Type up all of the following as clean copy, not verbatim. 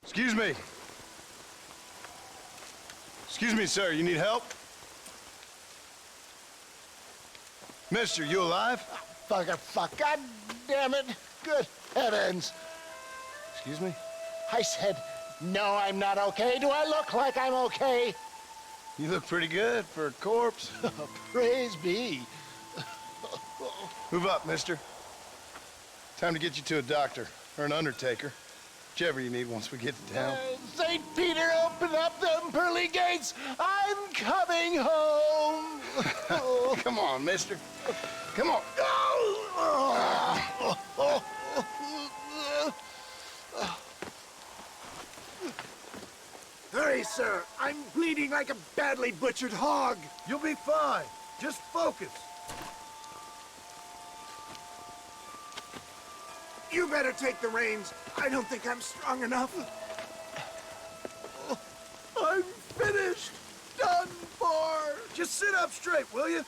Excuse me. Excuse me, sir. You need help? Mister, you alive? Fuck. God damn it. Good heavens. Excuse me? I said, no, I'm not okay. Do I look like I'm okay? You look pretty good for a corpse. Praise be. Move up, mister. Time to get you to a doctor or an undertaker. Whichever you need once we get to town. St. Peter, open up them pearly gates. I'm coming home. Come on, mister. Come on. Hurry, sir. I'm bleeding like a badly butchered hog. You'll be fine. Just focus. You better take the reins. I don't think I'm strong enough. I'm finished. Done for. Just sit up straight, will you?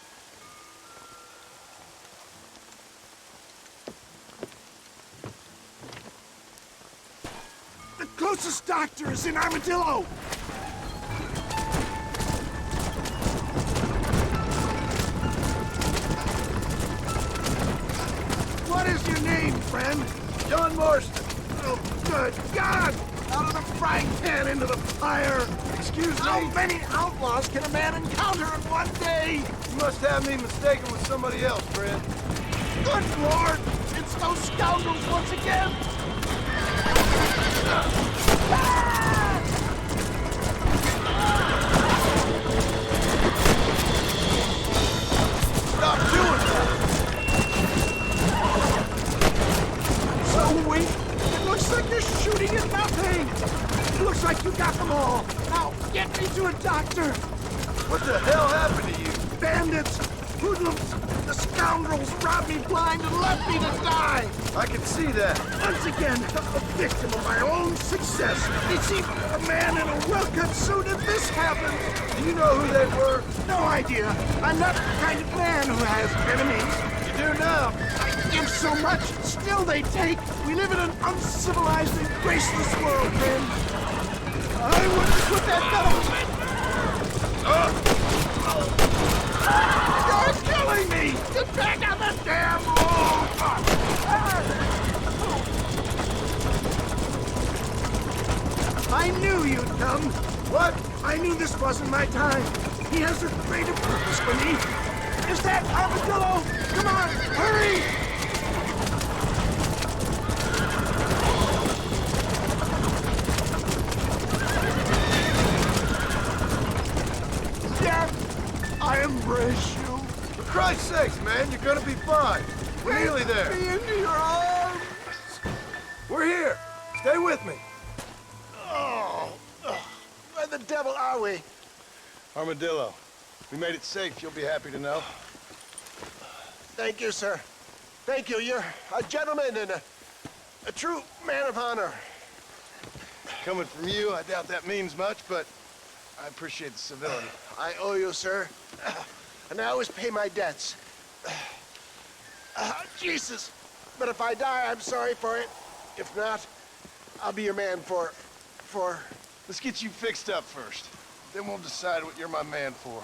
The closest doctor is in Armadillo. What is your name, friend? John Marston. Oh, good God! Out of the frying pan into the fire! Excuse me. How many outlaws can a man encounter in one day? You must have me mistaken with somebody else, friend. Good Lord! It's those scoundrels once again! Stop doing that! So weak! It looks like you're shooting at nothing! It looks like you got them all! Now, get me to a doctor! What the hell happened to you? Bandits! Hoodlums! The scoundrels robbed me blind and left me to die! I can see that. Once again, a victim of my own success. You see, a man in a well-cut suit and this happened. Do you know who they were? No idea. I'm not the kind of man who has enemies. You do now. I give so much, still they take. We live in an uncivilized and graceless world, man. I wouldn't put that gun on me. You're killing me! Get back on the damn road! I knew you'd come. What? I knew this wasn't my time. He has a greater purpose for me. Is that Armadillo? Come on, hurry! Death, I embrace you. For Christ's sakes, man, you're gonna be fine. We're nearly there. Get me into your arms. We're here. Stay with me. Where the devil are we? Armadillo. We made it safe, you'll be happy to know. Thank you, sir. Thank you. You're a gentleman and a true man of honor. Coming from you, I doubt that means much, but I appreciate the civility. I owe you, sir. And I always pay my debts. Jesus. But if I die, I'm sorry for it. If not, I'll be your man for... Let's get you fixed up first. Then we'll decide what you're my man for.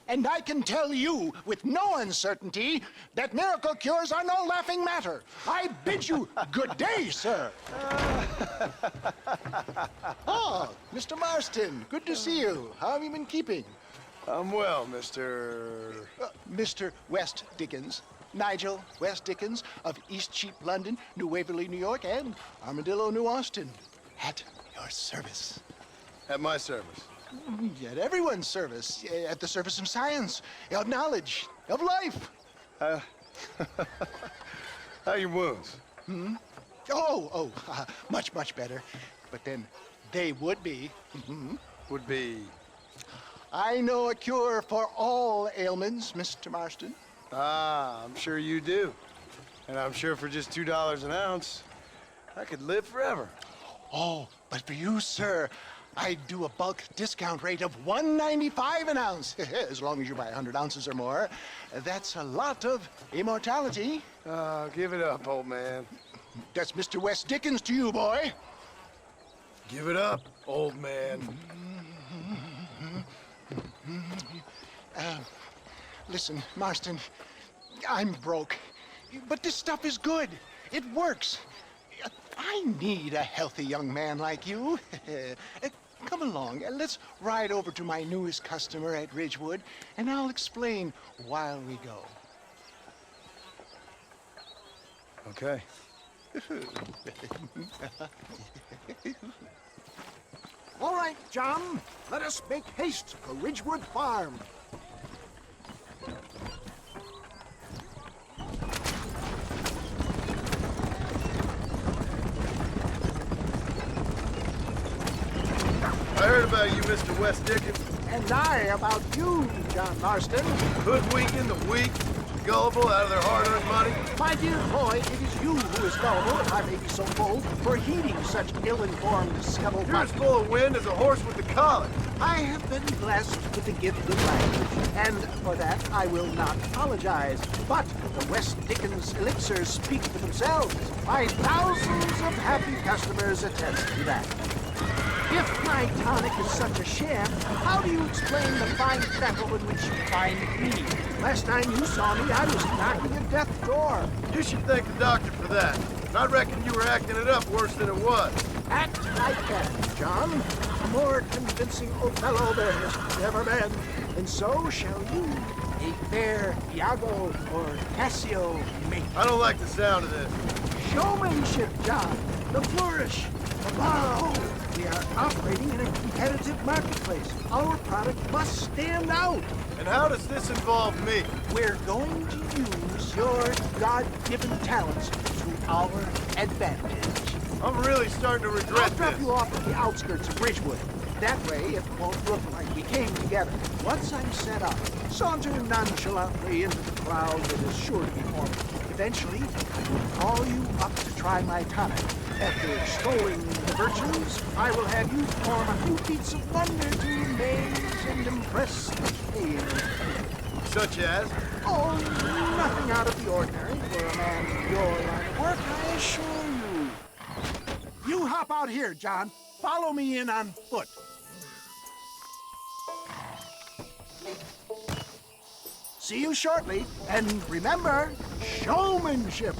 And I can tell you with no uncertainty that miracle cures are no laughing matter. I bid you good day, sir. Oh, Mr. Marston, good to see you. How have you been keeping? I'm well, Mr. Mr. West Dickens. Nigel West Dickens of East Cheap, London, New Waverly, New York, and Armadillo, New Austin. At your service. At my service. At everyone's service. At the service of science, of knowledge, of life. How are your wounds? Much, much better. But then they would be. Would be... I know a cure for all ailments, Mr. Marston. Ah, I'm sure you do. And I'm sure for just $2 an ounce, I could live forever. Oh, but for you, sir, I'd do a bulk discount rate of $1.95 an ounce, as long as you buy 100 ounces or more. That's a lot of immortality. Give it up, old man. That's Mr. West Dickens to you, boy. Give it up, old man. Listen, Marston, I'm broke, but this stuff is good. It works. I need a healthy young man like you. Come along, let's ride over to my newest customer at Ridgewood, and I'll explain while we go. Okay. All right, John, let us make haste for Ridgewood Farm. I heard about you, Mr. West Dickens. And I about you, John Marston. Hoodwinking the weak, gullible out of their hard-earned money. My dear boy, it is you who is gullible, if I may be so bold, for heeding such ill-informed scuttlebutt. You're as full of wind as a horse with the collar. I have been blessed with the gift of language, and for that I will not apologize. But the West Dickens elixirs speak for themselves. My thousands of happy customers attest to that. If my tonic is such a sham, how do you explain the fine battle in which you find me? Last time you saw me, I was knocking at death's door. You should thank the doctor for that. And I reckon you were acting it up worse than it was. Act I can, John. A more convincing Othello there has never been. And so shall you, a fair Iago or Cassio mate. I don't like the sound of this. Showmanship, John. The flourish. The borrow. We are operating in a competitive marketplace. Our product must stand out. And how does this involve me? We're going to use your God-given talents to our advantage. I'm really starting to I'll regret drop this. you off at the outskirts of Ridgewood. That way, it won't look like we came together. Once I'm set up, saunter nonchalantly into the crowd that is sure to be forming. Eventually, I will call you up to try my tonic. After extolling the virtues, I will have you perform a few feats of wonder to amaze and impress the pale. Such as? Oh, nothing out of the ordinary for a man in your line of work, I assure you. You hop out here, John. Follow me in on foot. See you shortly, and remember, showmanship.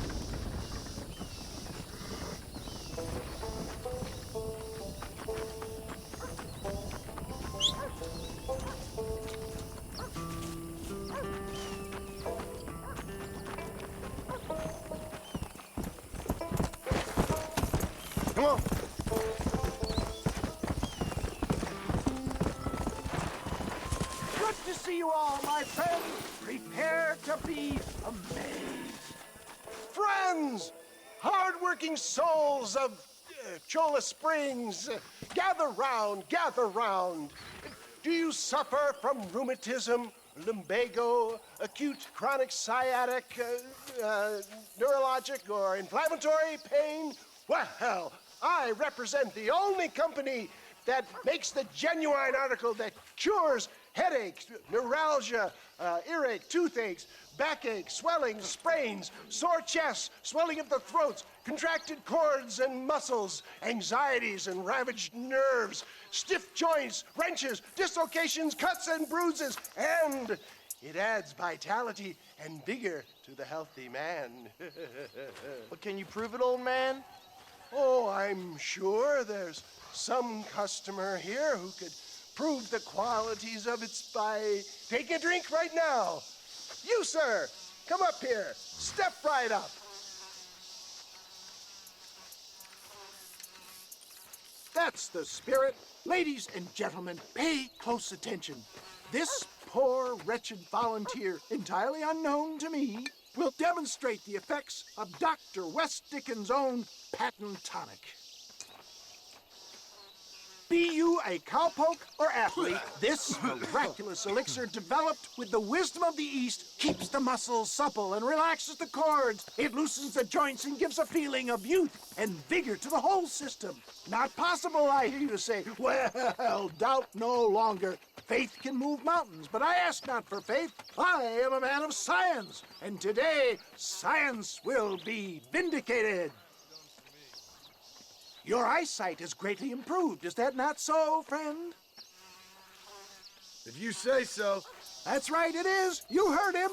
Come on. Good to see you all, my friends. Prepare to be amazed. Friends, hard-working souls of Cholla Springs, gather round, gather round. Do you suffer from rheumatism, lumbago, acute chronic sciatic, neurologic, or inflammatory pain? Well, I represent the only company that makes the genuine article that cures headaches, neuralgia, earache, toothaches, backache, swelling, sprains, sore chests, swelling of the throats, contracted cords and muscles, anxieties and ravaged nerves, stiff joints, wrenches, dislocations, cuts and bruises, and it adds vitality and vigor to the healthy man. But can you prove it, old man? Oh, I'm sure there's some customer here who could prove the qualities of it by taking a drink right now. You, sir, come up here. Step right up. That's the spirit. Ladies and gentlemen, pay close attention. This poor, wretched volunteer, entirely unknown to me, will demonstrate the effects of Dr. West Dickens' own patent tonic. Be you a cowpoke or athlete, this miraculous elixir developed with the wisdom of the East keeps the muscles supple and relaxes the cords. It loosens the joints and gives a feeling of youth and vigor to the whole system. Not possible, I hear you say. Well, doubt no longer. Faith can move mountains, but I ask not for faith. I am a man of science, and today science will be vindicated. Your eyesight is greatly improved. Is that not so, friend? If you say so. That's right, it is. You heard him.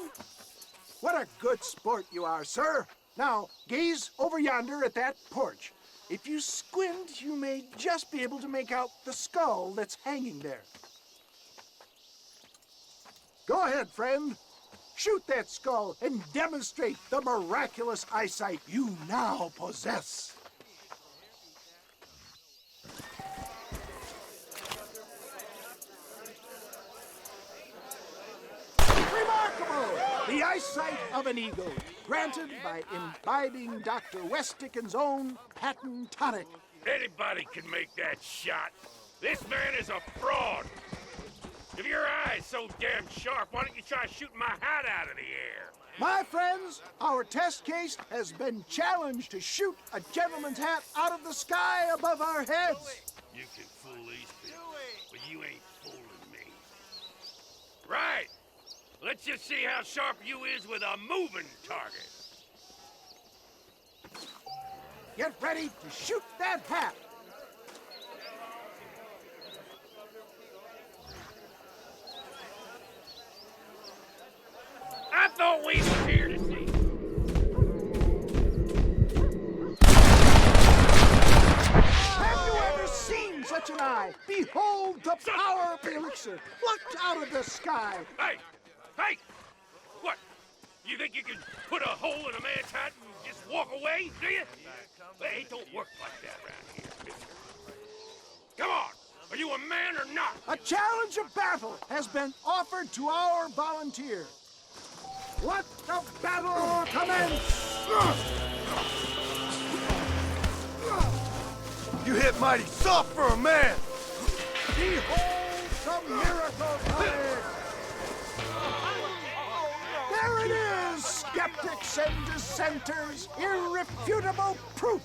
What a good sport you are, sir. Now, gaze over yonder at that porch. If you squint, you may just be able to make out the skull that's hanging there. Go ahead, friend. Shoot that skull and demonstrate the miraculous eyesight you now possess. Remarkable! The eyesight of an eagle, granted by imbibing Dr. West Dickens' own patent tonic. Anybody can make that shot. This man is a fraud. If your eye's so damn sharp, why don't you try shooting my hat out of the air? My friends, our test case has been challenged to shoot a gentleman's hat out of the sky above our heads. You can fool these people, but you ain't fooling me. Right. Let's just see how sharp you is with a moving target. Get ready to shoot that hat. I thought we was here to see. Have you ever seen such an eye? Behold the power of the elixir plucked out of the sky. Hey! Hey! What? You think you can put a hole in a man's hat and just walk away, do you? Hey, it don't work like that around here, mister. Come on! Are you a man or not? A challenge of battle has been offered to our volunteer. Let the battle commence! You hit mighty soft for a man. Behold the miracle coming! There it is, skeptics and dissenters, irrefutable proof.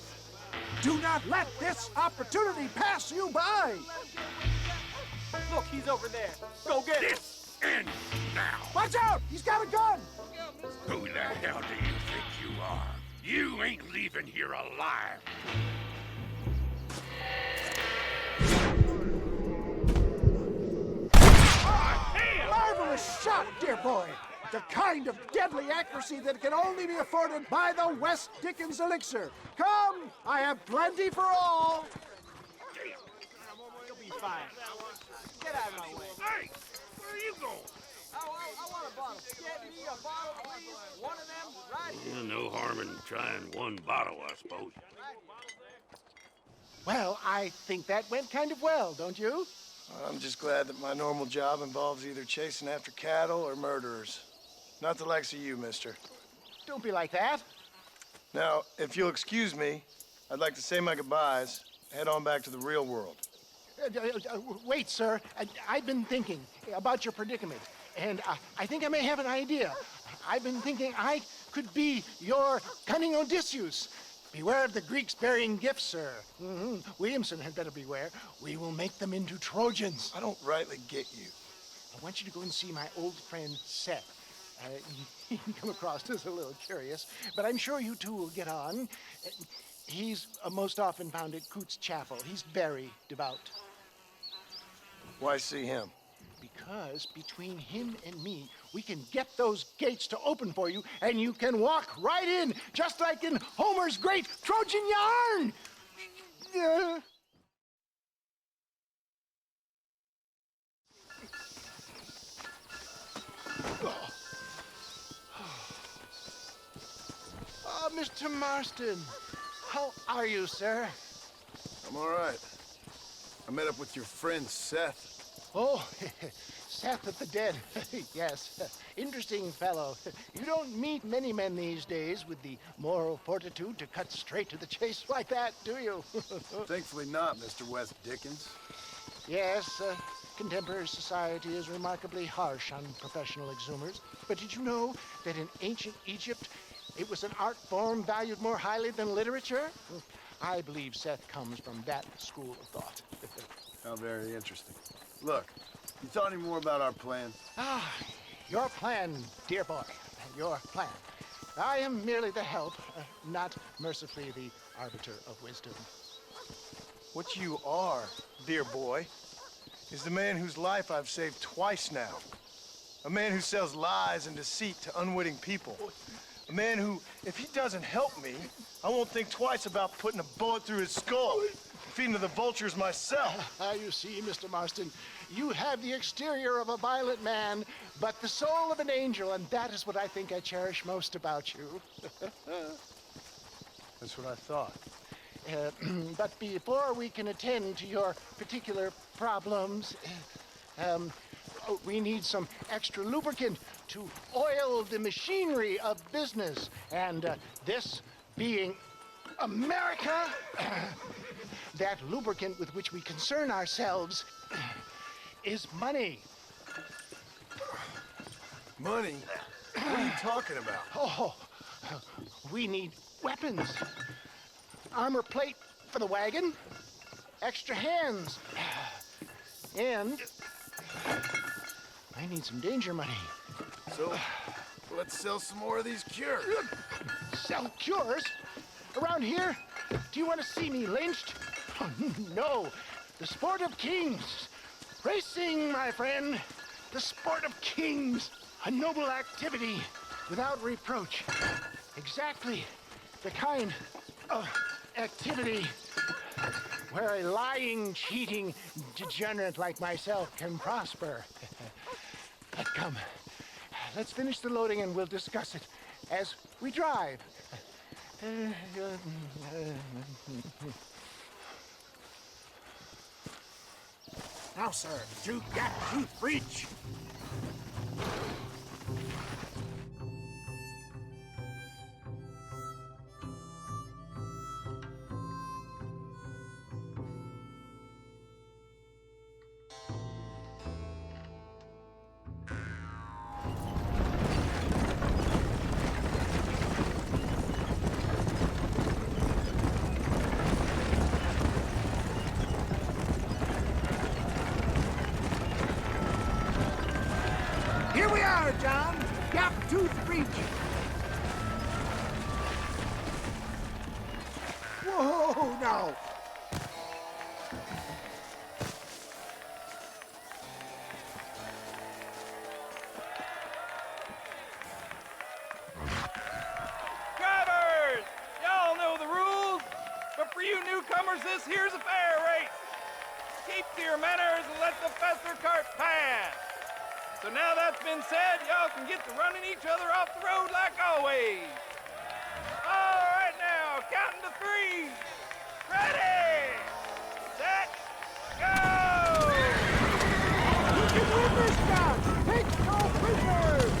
Do not let this opportunity pass you by. Look, he's over there. Go get him. This ends now. Watch out, he's got a gun. Who the hell do you think you are? You ain't leaving here alive. Marvelous shot, dear boy. The kind of deadly accuracy that can only be afforded by the West Dickens elixir. Come, I have plenty for all. You'll be fine. Get out of my way. Hey, where are you going? I want a bottle. Get me a bottle, please. One of them, right here. No harm in trying one bottle, I suppose. Well, I think that went kind of well, don't you? I'm just glad that my normal job involves either chasing after cattle or murderers. Not the likes of you, mister. Don't be like that. Now, if you'll excuse me, I'd like to say my goodbyes, head on back to the real world. Wait, sir. I've been thinking about your predicament, and I think I may have an idea. I've been thinking I could be your cunning Odysseus. Beware of the Greeks bearing gifts, sir. Williamson had better beware. We will make them into Trojans. I don't rightly get you. I want you to go and see my old friend Seth. He can come across as a little curious, but I'm sure you two will get on. He's most often found at Coots Chapel. He's very devout. Why see him? Because between him and me, we can get those gates to open for you, and you can walk right in, just like in Homer's great Trojan yarn. Oh, Mr. Marston, how are you, sir? I'm all right. I met up with your friend, Seth. Oh, Seth of the Dead. Yes, interesting fellow. You don't meet many men these days with the moral fortitude to cut straight to the chase like that, do you? Thankfully not, Mr. West Dickens. Yes, contemporary society is remarkably harsh on professional exhumers. But did you know that in ancient Egypt, it was an art form valued more highly than literature? I believe Seth comes from that school of thought. How very interesting. Look, you thought any more about our plan? Your plan, dear boy, your plan. I am merely the help, not mercifully the arbiter of wisdom. What you are, dear boy, is the man whose life I've saved twice now. A man who sells lies and deceit to unwitting people. A man who, if he doesn't help me, I won't think twice about putting a bullet through his skull, feeding to the vultures myself. You see, Mr. Marston, you have the exterior of a violent man, but the soul of an angel, and that is what I think I cherish most about you. That's what I thought. But before we can attend to your particular problems, we need some extra lubricant to oil the machinery of business. And this being America, that lubricant with which we concern ourselves is money. Money? What are you talking about? Oh, we need weapons. Armor plate for the wagon, extra hands, and I need some danger money. So, let's sell some more of these cures. Sell cures? Around here? Do you want to see me lynched? Oh, no. The sport of kings. Racing, my friend. The sport of kings. A noble activity without reproach. Exactly the kind of activity where a lying, cheating degenerate like myself can prosper. But come, let's finish the loading and we'll discuss it as we drive. Now, sir, to gap-tooth breach. Here we are, John. Gap-tooth breach. Whoa, no. Drivers! Y'all know the rules, but for you newcomers, this here's a fair race. Keep to your manners and let the faster cart pass. So now that's been said, y'all can get to running each other off the road like always. All right now, counting to 3. Ready, set, go! You can win this, John. Take no prisoners.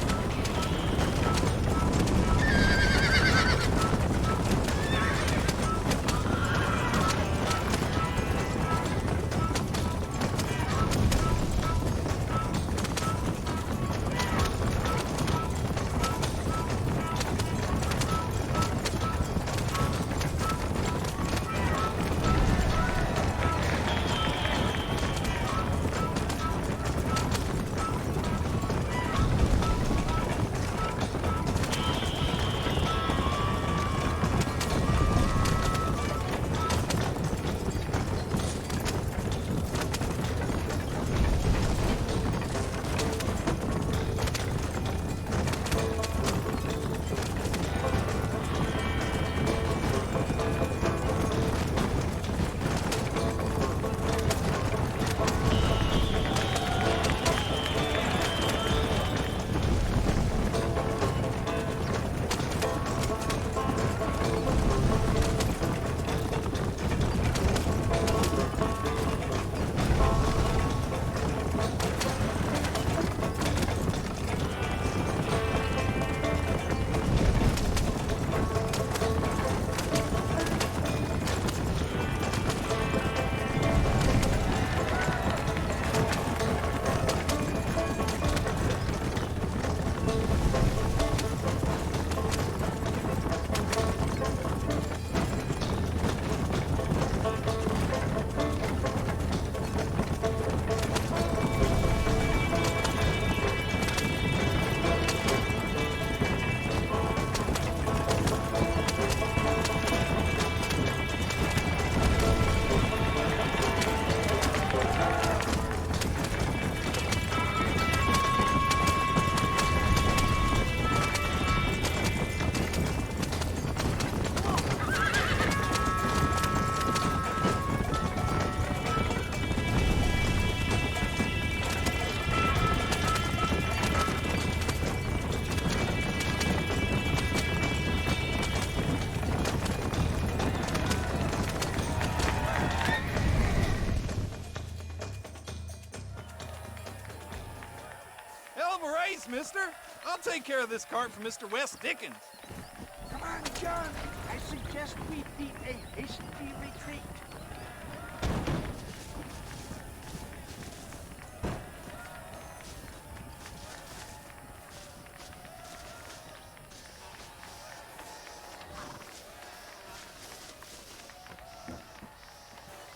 take care of this cart for Mr. West Dickens. Come on, John. I suggest we beat a hasty retreat.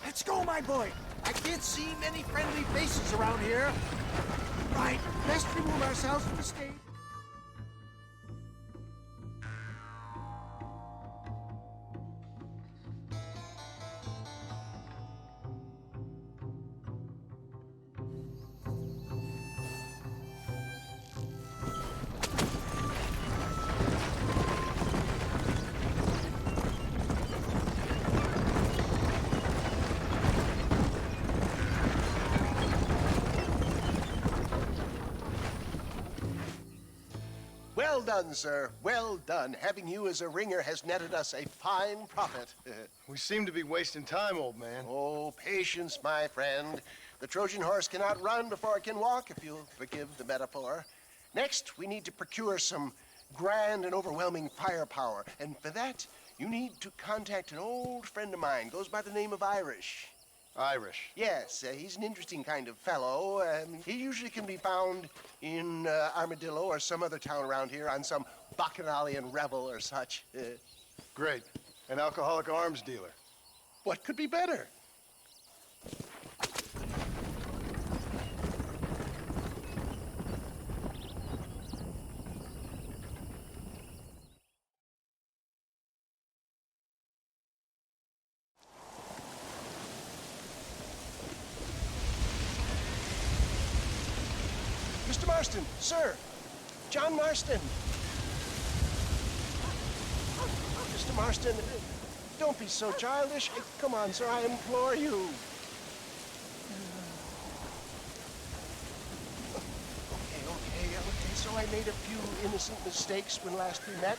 Let's go, my boy. I can't see many friendly faces around here. Right, best remove ourselves from the stage. Well done, sir. Well done. Having you as a ringer has netted us a fine profit. We seem to be wasting time, old man. Oh, patience, my friend. The Trojan horse cannot run before it can walk, if you'll forgive the metaphor. Next, we need to procure some grand and overwhelming firepower. And for that, you need to contact an old friend of mine. Goes by the name of Irish. Irish. Yes, he's an interesting kind of fellow. He usually can be found in Armadillo or some other town around here on some bacchanalian revel or such. Great. An alcoholic arms dealer. What could be better? Mr. Marston, sir. John Marston. Mr. Marston, don't be so childish. Come on, sir, I implore you. Okay, so I made a few innocent mistakes when last we met.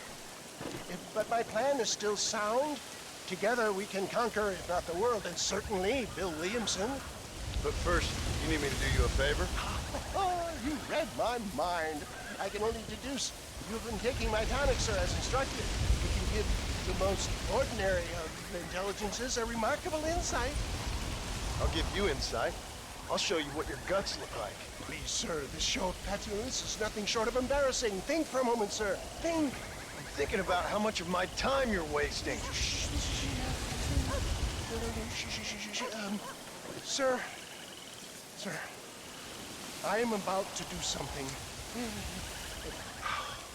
But my plan is still sound. Together we can conquer, if not the world, then certainly Bill Williamson. But first, you need me to do you a favor? Oh, you read my mind. I can only deduce you've been taking my tonic, sir, as instructed. You can give the most ordinary of intelligences a remarkable insight. I'll give you insight. I'll show you what your guts look like. Please, sir, this show of petulance is nothing short of embarrassing. Think for a moment, sir. Think. I'm thinking about how much of my time you're wasting. Sir, I am about to do something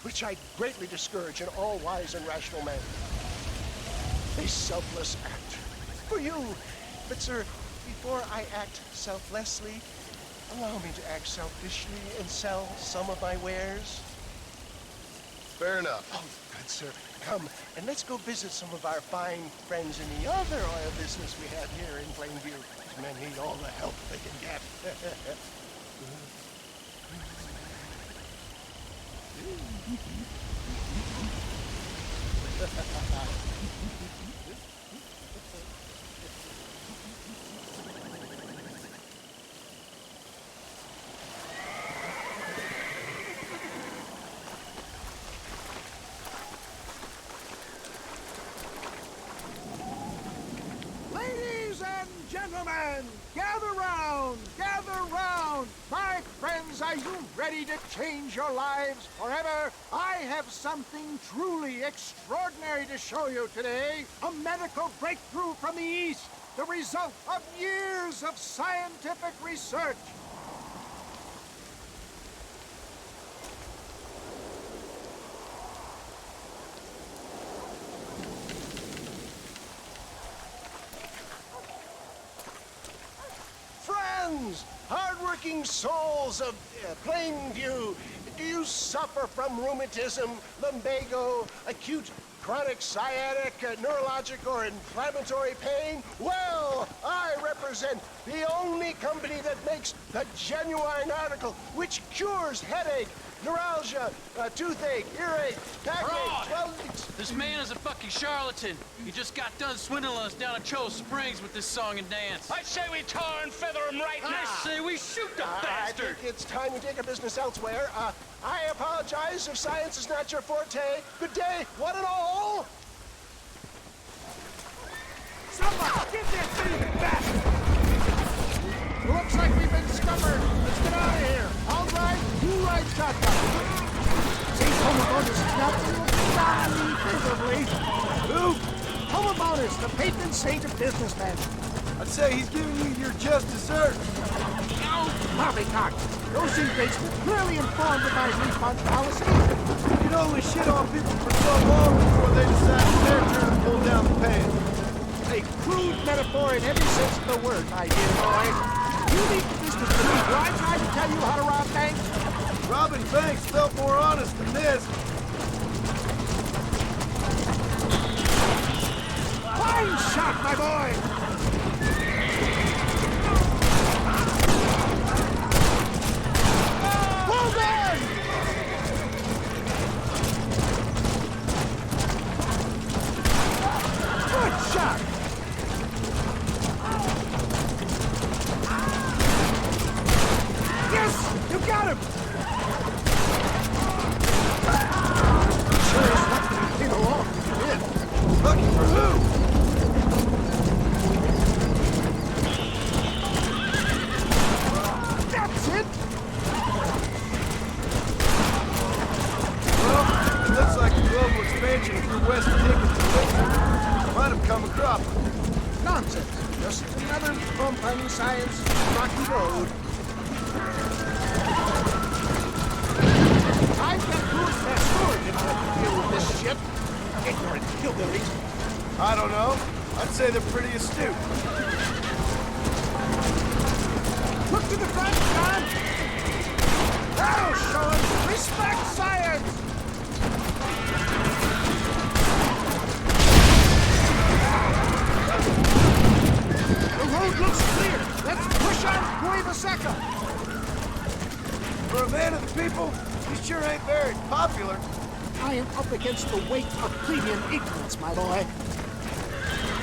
which I greatly discourage in all wise and rational men. A selfless act for you. But, sir, before I act selflessly, allow me to act selfishly and sell some of my wares. Fair enough. Oh, good, sir. Come, and let's go visit some of our fine friends in the other oil business we have here in Plainview. These men need all the help they can get. Ladies and gentlemen, gather round, gather round. My friends, are you ready to change your lives forever? I have something truly extraordinary to show you today. A medical breakthrough from the East, the result of years of scientific research. Friends, hardworking souls of Plainview, do you suffer from rheumatism, lumbago, acute chronic sciatic, neurologic, or inflammatory pain? Well, I represent the only company that makes the genuine article which cures headache, neuralgia, toothache, earache, backache, Fraud! swelling. This man is a fucking charlatan. He just got done swindling us down at Cho Springs with this song and dance. I say we tar and feather him right now. I say we shoot the I bastard. think it's time we take our business elsewhere. I apologize if science is not your forte. Good day, one and all. Somebody, give that thing back! Looks like we've been scuppered. Let's get out of here. All right, you ride shotgun. See, Homer Bonus is not looking favorably. Who? Homer Bonus, the patron saint of businessmen. I'd say he's giving you your just dessert. Oh, poppycock. Those inmates were clearly informed of my refund policy. You can only shit on people for so long before they decide it's their turn to pull down the pants. A crude metaphor in every sense of the word, my dear boy. You leave the business to me. Do I try to tell you how to rob banks? Robbing banks felt more honest than this. Fine shot, my boy! Hold on! Good shot! Yes! You got him! Sure is lucky you came along. You did. Lucky for who? That's it! Well, it looks like the global expansion through West Dickens might have come a cropper. Nonsense. Just another bump on science rocky road. I've got tools fast forward to deal with this shit. Ignorant hillbillies. I don't know. I'd say they're pretty astute. Look to the front, John! That'll show us respect science! The road looks clear. Let's push on Cueva Seca. For a man of the people, he sure ain't very popular. I am up against the weight of plebeian ignorance, my boy.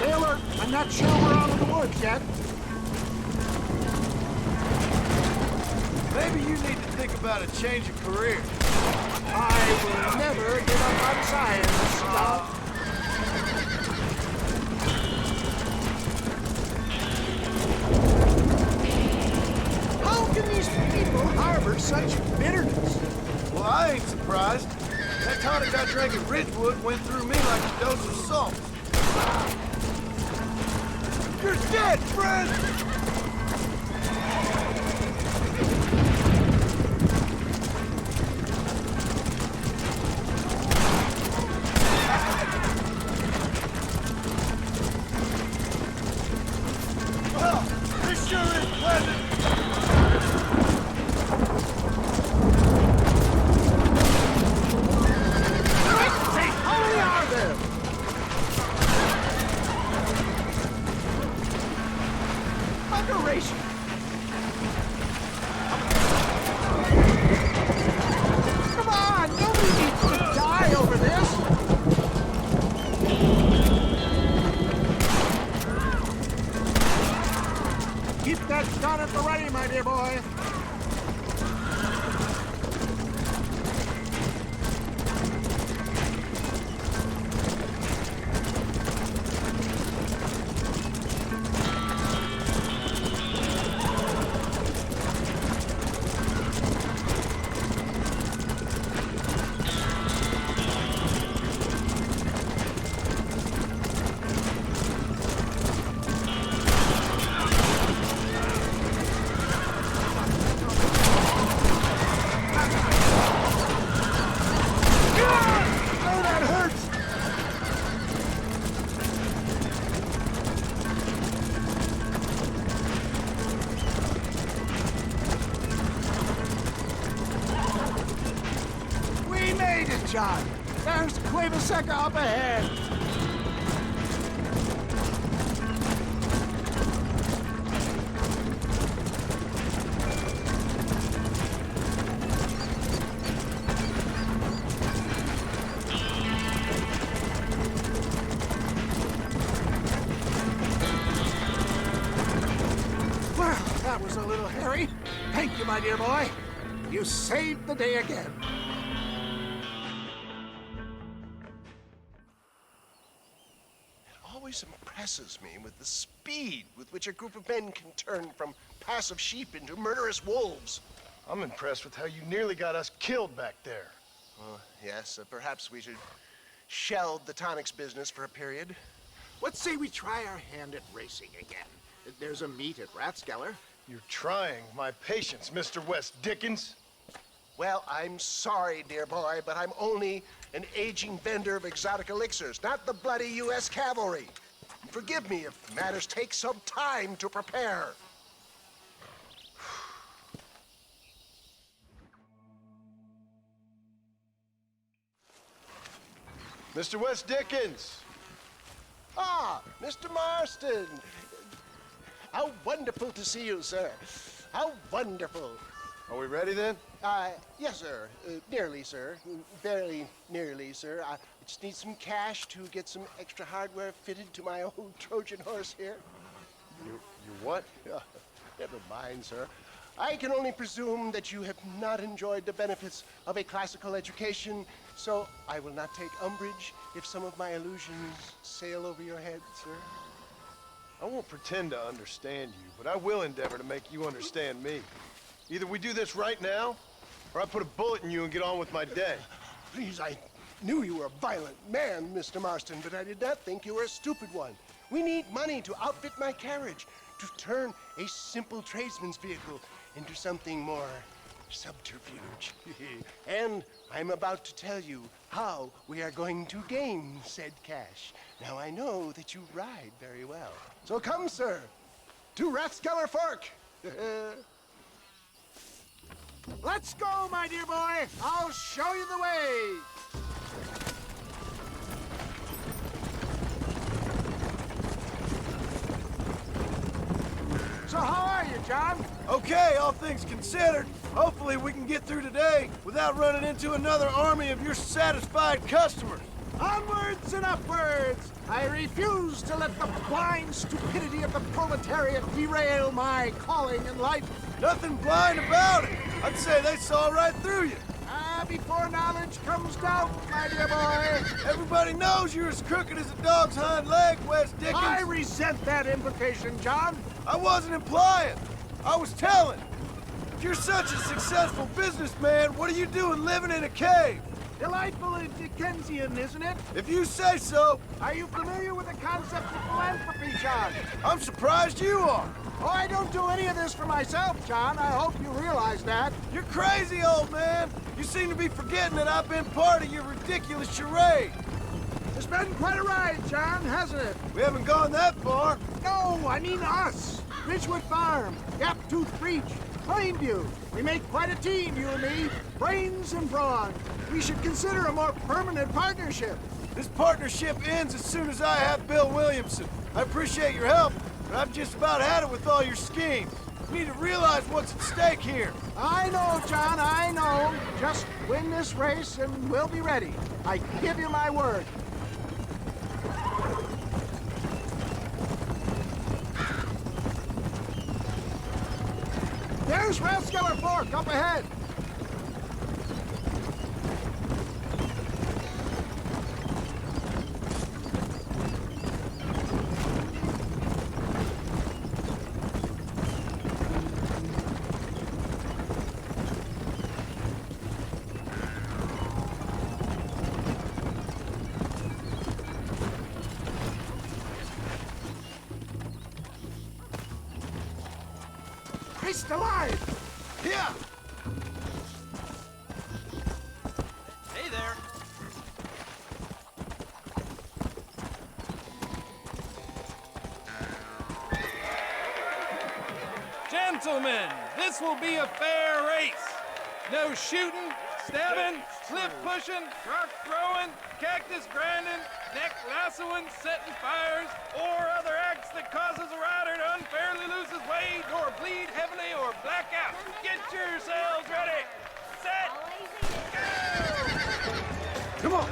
Taylor, I'm not sure we're out of the woods yet. Maybe you need to think about a change of career. I will never give up on science, Doc. How can these people harbor such bitterness? Well, I ain't surprised. That tonic I drank at Ridgewood went through me like a dose of salt. You're dead, friend! Well, this sure is pleasant. How many are there? Moderation. Come on, nobody needs to die over this. Keep that gun at the ready, my dear boy. Oh, that hurts! We made it, John. There's Cueva Seca up ahead. was a little hairy. Thank you, my dear boy. You saved the day again. It always impresses me with the speed with which a group of men can turn from passive sheep into murderous wolves. I'm impressed with how you nearly got us killed back there. Yes, perhaps we should shelve the tonics business for a period. Let's say we try our hand at racing again. There's a meet at Rathskeller. You're trying my patience, Mr. West Dickens. Well, I'm sorry, dear boy, but I'm only an aging vendor of exotic elixirs, not the bloody U.S. cavalry. Forgive me if matters take some time to prepare. Mr. West Dickens! Ah, Mr. Marston. How wonderful to see you, sir. How wonderful. Are we ready then? Yes, sir. Nearly, sir. Very nearly, sir. I just need some cash to get some extra hardware fitted to my old Trojan horse here. You what? Never mind, sir. I can only presume that you have not enjoyed the benefits of a classical education, so I will not take umbrage if some of my illusions sail over your head, sir. I won't pretend to understand you, but I will endeavor to make you understand me. Either we do this right now, or I put a bullet in you and get on with my day. Please, I knew you were a violent man, Mr. Marston, but I did not think you were a stupid one. We need money to outfit my carriage, to turn a simple tradesman's vehicle into something more subterfuge. And I'm about to tell you how we are going to gain said cash. Now, I know that you ride very well. So come, sir, to Rathskeller Fork. Let's go, my dear boy. I'll show you the way. So how are you, John? Okay, all things considered. Hopefully we can get through today without running into another army of your satisfied customers. Onwards and upwards! I refuse to let the blind stupidity of the proletariat derail my calling in life. Nothing blind about it. I'd say they saw right through you. Before knowledge comes doubt, my dear boy. Everybody knows you're as crooked as a dog's hind leg, West Dickens. I resent that implication, John. I wasn't implying. I was telling. If you're such a successful businessman, what are you doing living in a cave? Delightful and Dickensian, isn't it? If you say so. Are you familiar with the concept of philanthropy, John? I'm surprised you are. Oh, I don't do any of this for myself, John. I hope you realize that. You're crazy, old man. You seem to be forgetting that I've been part of your ridiculous charade. It's been quite a ride, John, hasn't it? We haven't gone that far. No, I mean us. Ridgewood Farm, Gaptooth Breach, Plainview. We make quite a team, you and me. Brains and brawn. We should consider a more permanent partnership. This partnership ends as soon as I have Bill Williamson. I appreciate your help, but I've just about had it with all your schemes. You need to realize what's at stake here. I know, John, I know. Just win this race and we'll be ready. I give you my word. There's Rathskeller Fork up ahead. Christ alive! Here! Hey there. Gentlemen, this will be a fair race. No shooting, stabbing, cliff pushing, rock throwing, cactus grinding, neck lassoing, setting fires, or other acts that causes a rider to unfairly lose his way, or bleed heavily, or black out. Get yourselves ready. Set. Go! Come on!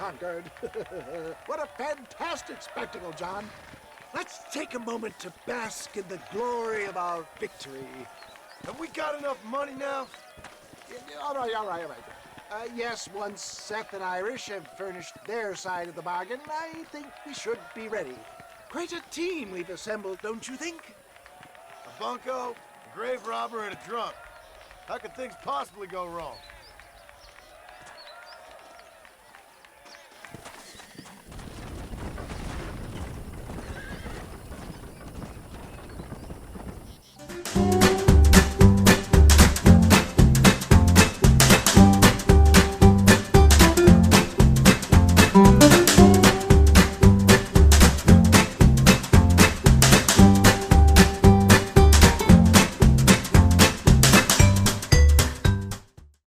conquered. What a fantastic spectacle, John. Let's take a moment to bask in the glory of our victory. Have we got enough money now? All right. Yes, once Seth and Irish have furnished their side of the bargain, I think we should be ready. Quite a team we've assembled, don't you think? A bunco, a grave robber, and a drunk. How could things possibly go wrong?